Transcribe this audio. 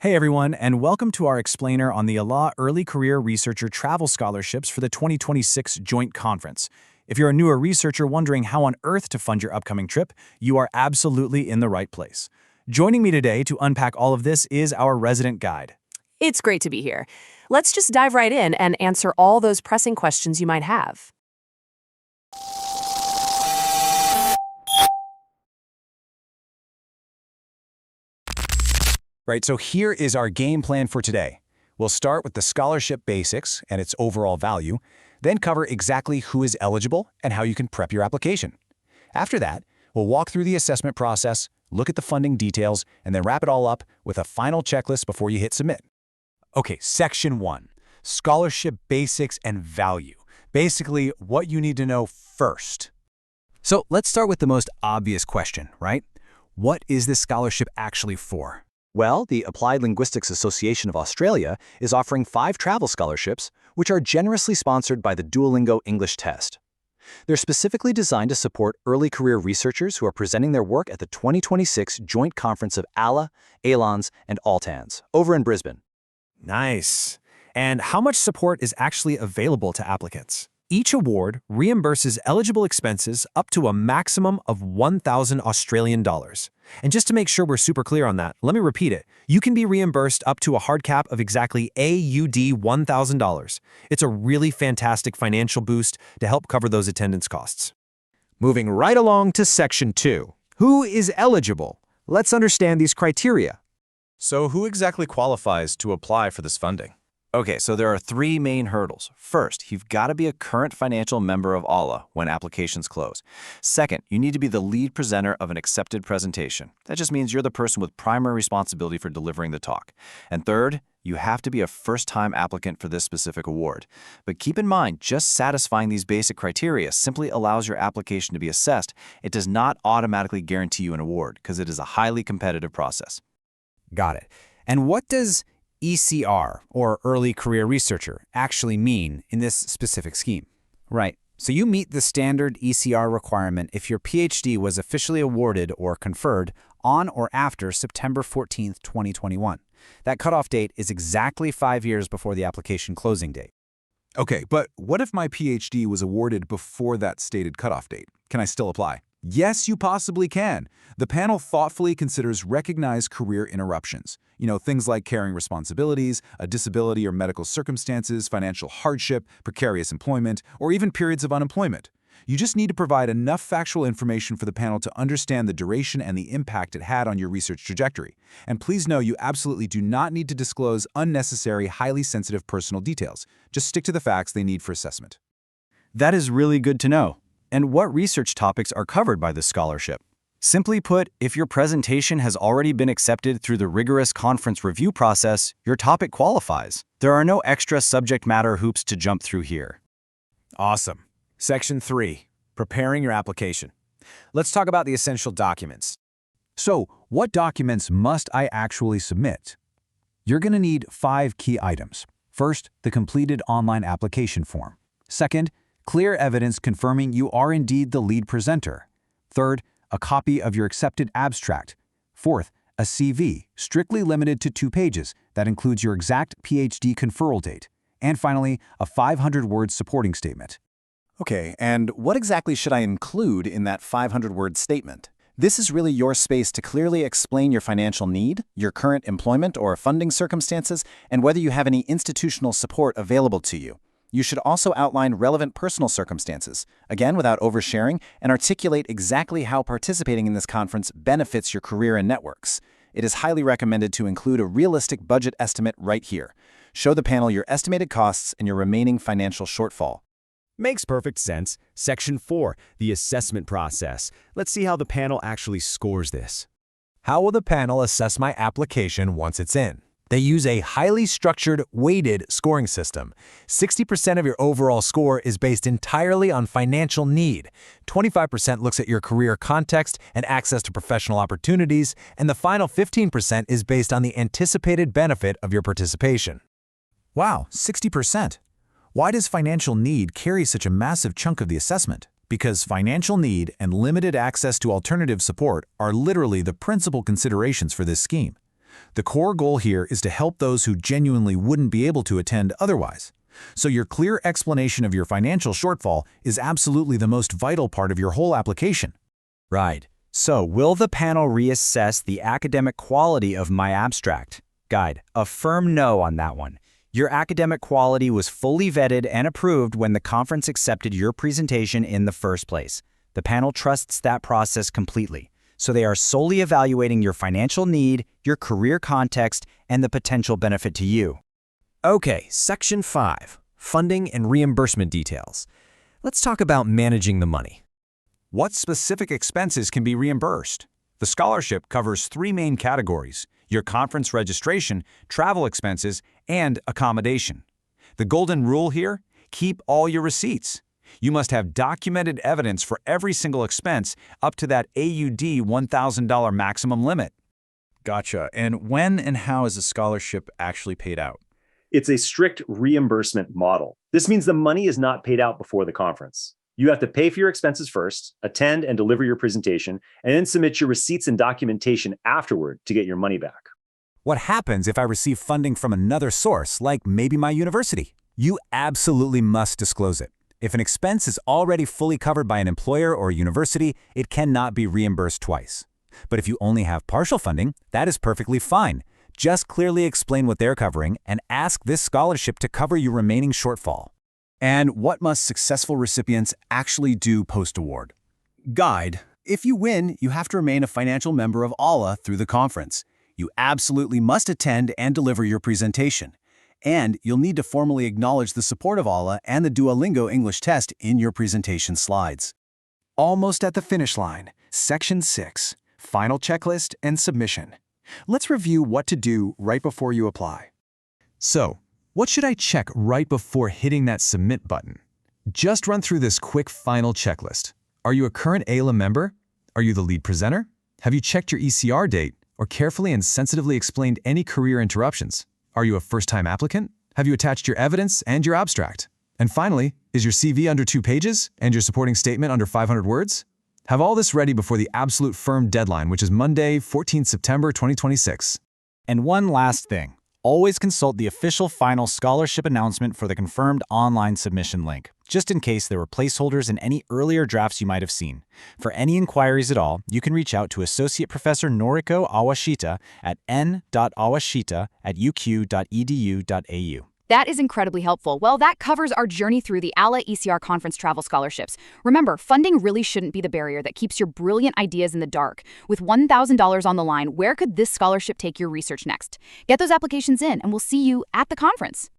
Hey everyone, and welcome to our explainer on the ALAA Early Career Researcher Travel Scholarships for the 2026 Joint Conference. If you're a newer researcher wondering how on earth to fund your upcoming trip, you are absolutely in the right place. Joining me today to unpack all of this is our resident guide. It's great to be here. Let's just dive right in and answer all those pressing questions you might have. Right, so here is our game plan for today. We'll start with the scholarship basics and its overall value, then cover exactly who is eligible and how you can prep your application. After that, we'll walk through the assessment process, look at the funding details, and then wrap it all up with a final checklist before you hit submit. Okay, Section 1, Scholarship Basics and Value. Basically, what you need to know first. So let's start with the most obvious question, right? What is this scholarship actually for? Well, the Applied Linguistics Association of Australia is offering 5 travel scholarships, which are generously sponsored by the Duolingo English Test. They're specifically designed to support early career researchers who are presenting their work at the 2026 Joint Conference of ALAA, ALANZ, and ALTAANZ over in Brisbane. Nice. And how much support is actually available to applicants? Each award reimburses eligible expenses up to a maximum of 1,000 Australian dollars. And just to make sure we're super clear on that, let me repeat it. You can be reimbursed up to a hard cap of exactly AUD $1,000. It's a really fantastic financial boost to help cover those attendance costs. Moving right along to Section 2. Who is eligible? Let's understand these criteria. So who exactly qualifies to apply for this funding? Okay, so there are 3 main hurdles. First, you've got to be a current financial member of ALAA when applications close. Second, you need to be the lead presenter of an accepted presentation. That just means you're the person with primary responsibility for delivering the talk. And third, you have to be a first-time applicant for this specific award. But keep in mind, just satisfying these basic criteria simply allows your application to be assessed. It does not automatically guarantee you an award, because it is a highly competitive process. Got it. And what does ECR, or Early Career Researcher, actually mean in this specific scheme? Right. So you meet the standard ECR requirement if your PhD was officially awarded or conferred on or after September 14, 2021. That cutoff date is exactly 5 years before the application closing date. Okay, but what if my PhD was awarded before that stated cutoff date? Can I still apply? Yes, you possibly can. The panel thoughtfully considers recognized career interruptions. Things like carrying responsibilities, a disability or medical circumstances, financial hardship, precarious employment, or even periods of unemployment. You just need to provide enough factual information for the panel to understand the duration and the impact it had on your research trajectory. And please know you absolutely do not need to disclose unnecessary, highly sensitive personal details. Just stick to the facts they need for assessment. That is really good to know. And what research topics are covered by this scholarship? Simply put, if your presentation has already been accepted through the rigorous conference review process, your topic qualifies. There are no extra subject matter hoops to jump through here. Awesome. Section 3, preparing your application. Let's talk about the essential documents. So, what documents must I actually submit? You're going to need 5 key items. First, the completed online application form. Second, clear evidence confirming you are indeed the lead presenter. Third, a copy of your accepted abstract. Fourth, a CV, strictly limited to 2 pages, that includes your exact PhD conferral date. And finally, a 500-word supporting statement. Okay, and what exactly should I include in that 500-word statement? This is really your space to clearly explain your financial need, your current employment or funding circumstances, and whether you have any institutional support available to you. You should also outline relevant personal circumstances, again without oversharing, and articulate exactly how participating in this conference benefits your career and networks. It is highly recommended to include a realistic budget estimate right here. Show the panel your estimated costs and your remaining financial shortfall. Makes perfect sense. Section 4, the assessment process. Let's see how the panel actually scores this. How will the panel assess my application once it's in? They use a highly structured, weighted scoring system. 60% of your overall score is based entirely on financial need. 25% looks at your career context and access to professional opportunities, and the final 15% is based on the anticipated benefit of your participation. Wow, 60%. Why does financial need carry such a massive chunk of the assessment? Because financial need and limited access to alternative support are literally the principal considerations for this scheme. The core goal here is to help those who genuinely wouldn't be able to attend otherwise. So your clear explanation of your financial shortfall is absolutely the most vital part of your whole application. Right. So, will the panel reassess the academic quality of my abstract? Guide, a firm no on that one. Your academic quality was fully vetted and approved when the conference accepted your presentation in the first place. The panel trusts that process completely. So they are solely evaluating your financial need, your career context, and the potential benefit to you. Okay, Section 5, Funding and Reimbursement Details. Let's talk about managing the money. What specific expenses can be reimbursed? The scholarship covers 3 main categories: your conference registration, travel expenses, and accommodation. The golden rule here: keep all your receipts. You must have documented evidence for every single expense up to that AUD $1,000 maximum limit. Gotcha. And when and how is a scholarship actually paid out? It's a strict reimbursement model. This means the money is not paid out before the conference. You have to pay for your expenses first, attend and deliver your presentation, and then submit your receipts and documentation afterward to get your money back. What happens if I receive funding from another source, like maybe my university? You absolutely must disclose it. If an expense is already fully covered by an employer or a university, it cannot be reimbursed twice. But if you only have partial funding, that is perfectly fine. Just clearly explain what they're covering and ask this scholarship to cover your remaining shortfall. And what must successful recipients actually do post-award? Guide. If you win, you have to remain a financial member of ALAA through the conference. You absolutely must attend and deliver your presentation. And you'll need to formally acknowledge the support of ALAA and the Duolingo English test in your presentation slides. Almost at the finish line. Section 6, Final Checklist and Submission. Let's review what to do right before you apply. So, what should I check right before hitting that Submit button? Just run through this quick final checklist. Are you a current ALAA member? Are you the lead presenter? Have you checked your ECR date or carefully and sensitively explained any career interruptions? Are you a first-time applicant? Have you attached your evidence and your abstract? And finally, is your CV under 2 pages and your supporting statement under 500 words? Have all this ready before the absolute firm deadline, which is Monday, 14th September 2026. And one last thing. Always consult the official final scholarship announcement for the confirmed online submission link, just in case there were placeholders in any earlier drafts you might have seen. For any inquiries at all, you can reach out to Associate Professor Noriko Awashita at n.awashita@uq.edu.au. That is incredibly helpful. Well, that covers our journey through the ALAA ECR conference travel scholarships. Remember, funding really shouldn't be the barrier that keeps your brilliant ideas in the dark. With $1,000 on the line, where could this scholarship take your research next? Get those applications in, and we'll see you at the conference.